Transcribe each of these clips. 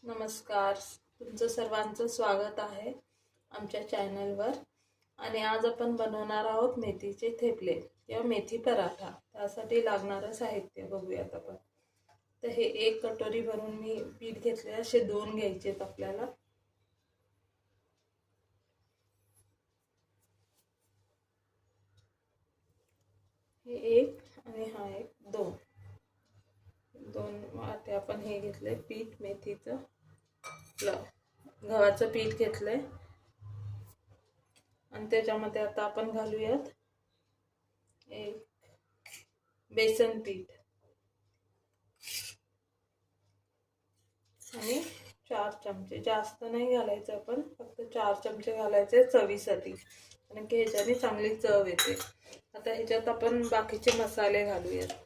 नमस्कार. तुमचं सर्वांचं स्वागत आहे आमच्या चॅनलवर. आणि आज आपण बनवणार आहोत मेथीचे थेपले किंवा मेथी पराठा. त्यासाठी लागणारं साहित्य बघूयात आपण. तर हे 1 कटोरी भरून मी पीठ घेतले, असे 2 घ्यायचे आहेत आपल्याला. हे 1 आणि हा 1, 2 वाटे आपण हे घेतले पीठ मेथीचं. गव्हाचं पीठ घेतलंय आणि त्याच्यामध्ये आता आपण घालूयात 1 बेसन पीठ आणि 4 चमचे. जास्त नाही घालायचं, आपण फक्त 4 चमचे घालायचे चवीसाठी, कारण की ह्याच्याने चांगली चव येते. आता ह्याच्यात आपण बाकीचे मसाले घालूयात.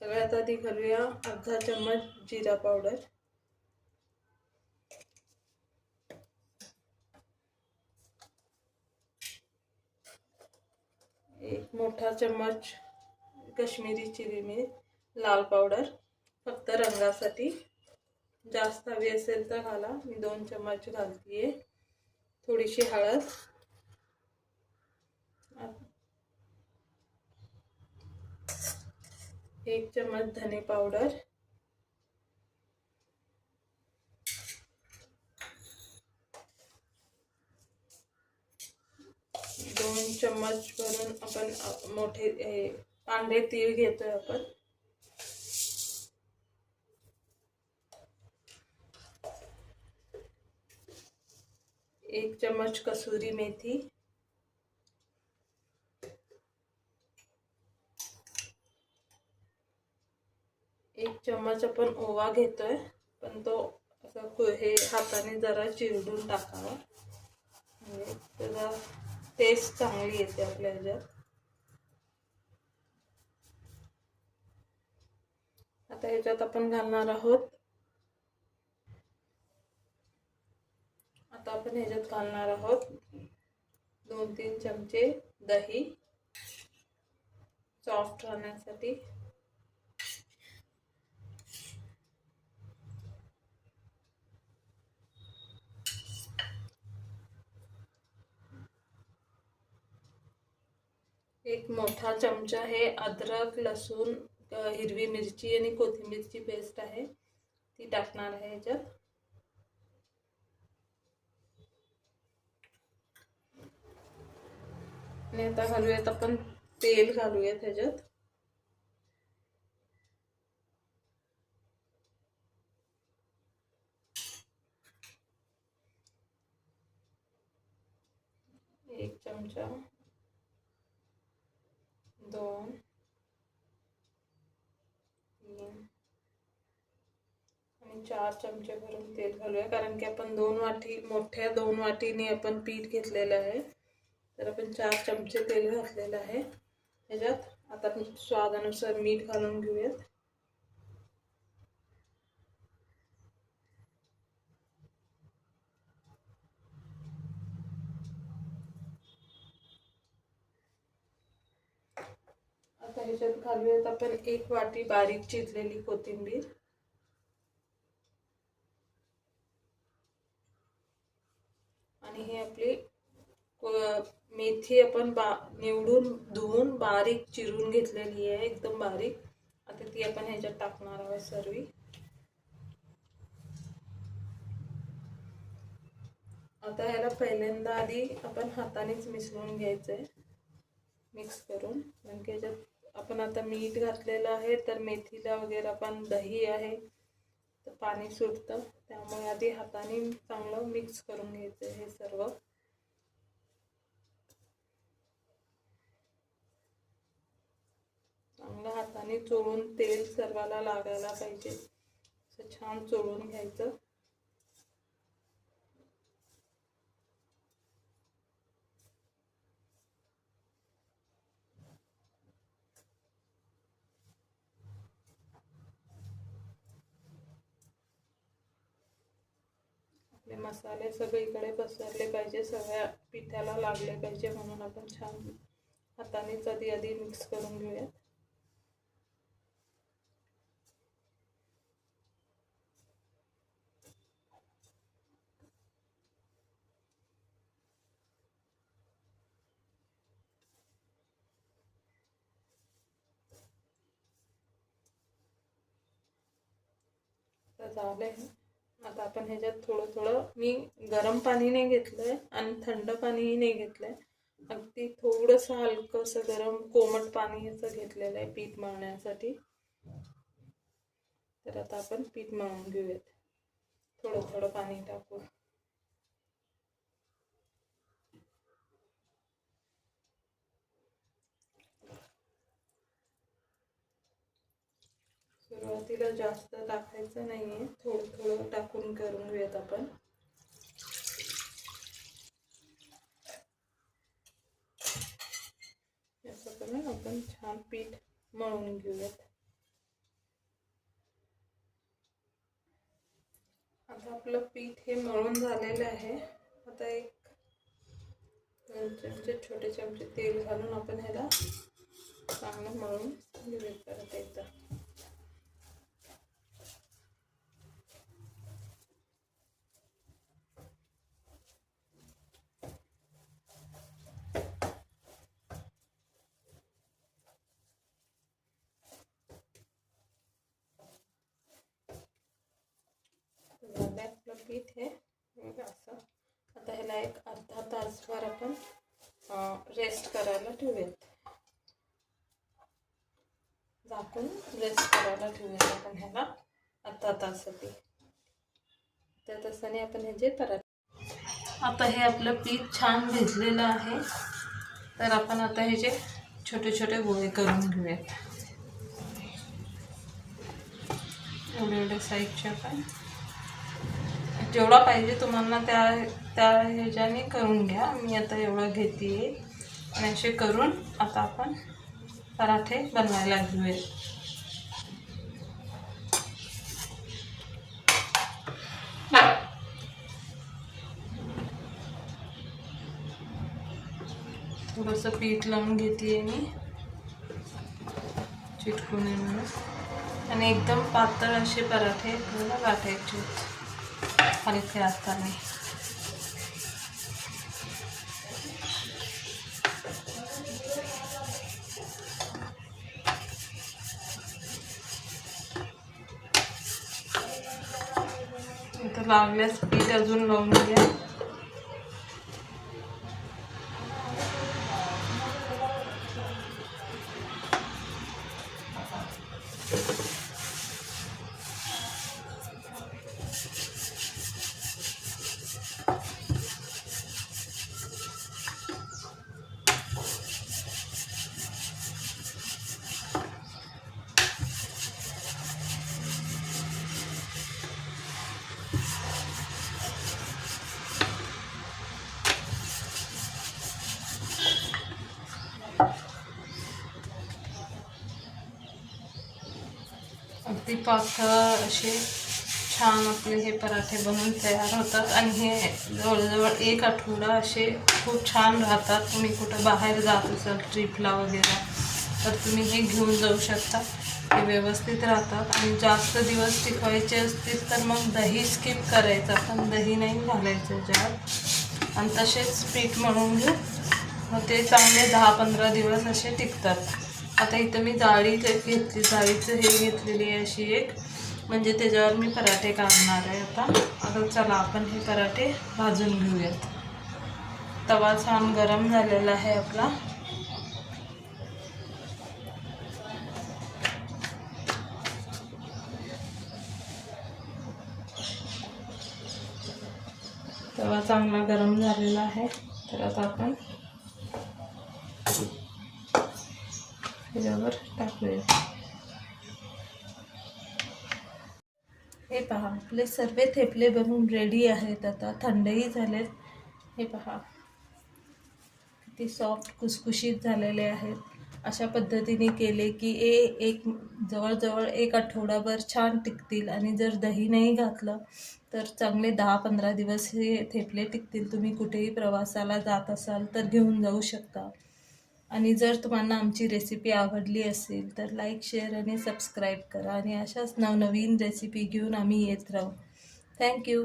सगळ्यात आधी घालूया अर्धा चम्मच जिरा पावडर, 1 मोठा चम्मच कश्मीरी चिली मिर्च लाल पावडर, फक्त रंगासाठी. जास्त हवी असेल तर घाला, मी 2 चम्मच घालतीये. थोडीशी हळद, 1 चम्मच धने पावडर, 2 चम्मच भरून आपण मोठे पांढरे तीळ घेतोय आपण. 1 चम्मच कसुरी मेथी, 1 चम्मच आपण ओवा घेतोय, पण तो असं हे हाताने जरा चिरडून टाकावा, म्हणजे त्याचा टेस्ट चांगली येते आपल्या ह्याच्यात. आता ह्याच्यात आपण घालणार आहोत, आता आपण ह्याच्यात घालणार आहोत 2-3 चमचे दही, सॉफ्ट राहण्यासाठी. एक मोठा चमचा हे अद्रक, लसूण, हिरवी मिरची आणि कोथिंबीरची पेस्ट आहे, ती टाकणार आहे ह्याच्यात. आणि आता घालूयात आपण तेल, घालूयात ह्याच्यात. एक चमचा, 2, 3 आणि 4 चमचे भरून तेल घालूया, कारण की आपण मोठ्या 2 वाटीने आपण पीठ घेतलेलं आहे, तर आपण 4 चमचे तेल घातलेलं आहे ह्याच्यात. आता आपण स्वादानुसार मीठ घालून घेऊयात. आता ह्याच्यात घालूयात आपण 1 वाटी बारीक चिरलेली कोथिंबीर, आणि ही आपली मेथी आपण निवडून धुवून बारीक चिरून घेतलेली आहे, एकदम बारीक. आता ती आपण ह्याच्यात टाकणार आहोत सर्व. आता ह्याला पहिल्यांदा आधी आपण हातानेच मिसळून घ्यायचंय, मिक्स करून, कारण की ह्याच्यात आपण आता मीठ घातलेलं आहे, तर मेथीला वगैरे पण दही आहे, तर पाणी सुटतं, त्यामुळे आधी हाताने चांगलं मिक्स करून घ्यायचं हे सर्व. चांगलं हाताने चोळून तेल सर्वाला लागायला पाहिजे, असं छान चोळून घ्यायचं. आपले मसाले सगळीकडे पसरले पाहिजे, सगळ्या पिठाला लागले पाहिजे, म्हणून आपण छान हातानेच आधी मिक्स करून घेऊयात. झालं आहे. आता आपण ह्याच्यात थोडं थोडं, मी गरम पाणी नाही घेतलं आहे आणि थंड पाणीही नाही घेतलं आहे, अगदी थोडंसं हलकंसं गरम कोमट पाणी याचं घेतलेलं आहे पीठ मळण्यासाठी. तर आता आपण पीठ मळून घेऊयात थोडं थोडं पाणी टाकून. सुरुवातीला जास्त टाकायचं नाही आहे, थोडं थोडं टाकून करून घेऊयात आपण. असं करून आपण छान पीठ मळून घेऊयात. आता आपलं पीठ हे मळून झालेलं आहे. आता एक 2 चमचे छोटे चमचे तेल घालून आपण ह्याला चांगलं मळून घेऊयात परत एकदा. आपलं पीठ हे असं. आता ह्याला एक अर्धा तासभर आपण रेस्ट करायला ठेवूयात. झाकून रेस्ट करायला ठेवूयात आपण ह्याला अर्धा तासासाठी. त्या तासाने आपण ह्याचे पराठे. आता हे आपलं पीठ छान भिजलेलं आहे, तर आपण आता ह्याचे छोटे छोटे गोळे करून घेऊयात. एवढे साईजचे आपण जेवढा पाहिजे तुम्हाला त्या ह्याच्याने करून घ्या. मी आता एवढं घेते आणि असे करून आता आपण पराठे बनवायला घेऊयात. थोडंसं पीठ लावून घेते मी चिटकू नये म्हणून, आणि एकदम पातळ असे पराठे आपल्याला लाटायचे हलके हाताने. इथं लागल्यास पीठ अजून लावून घ्या. अगदी पातळ असे छान आपले हे पराठे बनवून तयार होतात, आणि हे जवळजवळ 1 आठवडा असे खूप छान राहतात. तुम्ही कुठं बाहेर जात असाल ट्रिपला वगैरे, तर तुम्ही हे घेऊन जाऊ शकता. हे व्यवस्थित राहतात. आणि जास्त दिवस टिकवायचे असतील तर मग दही स्किप करायचं, पण दही नाही घालायचं ज्यात. आणि तसेच पीठ मळून घेऊ, मग ते चांगले 10-15 दिवस असे टिकतात. आता इथं मी जाळी घेतली, जाळीचं हे घेतलेली आहे अशी एक, म्हणजे त्याच्यावर मी पराठे काढणार आहे. आता चला आपण हे पराठे भाजून घेऊयात. तवा छान गरम झालेला आहे आपला. तवा चांगला गरम झालेला आहे, तर आता आपण त्याच्यावर टाकूया. हे पहा, आपले सर्व थेपले बनवून रेडी आहेत. आता थंडही झालेत. हे पहा किती सॉफ्ट खुसखुशीत झालेले आहेत. अशा पद्धतीने केले की एक जवळजवळ 1 आठवडाभर छान टिकतील. आणि जर दही नाही घातलं तर चांगले 10-15 दिवस हे थेपले टिकतील. तुम्ही कुठेही प्रवासाला जात असाल तर घेऊन जाऊ शकता. आणि जर तुम्हाला आमची रेसिपी आवडली असेल तर लाईक, शेअर आणि सबस्क्राईब करा. आणि अशाच नवनवीन रेसिपी घेऊन आम्ही येत राहू. थँक्यू.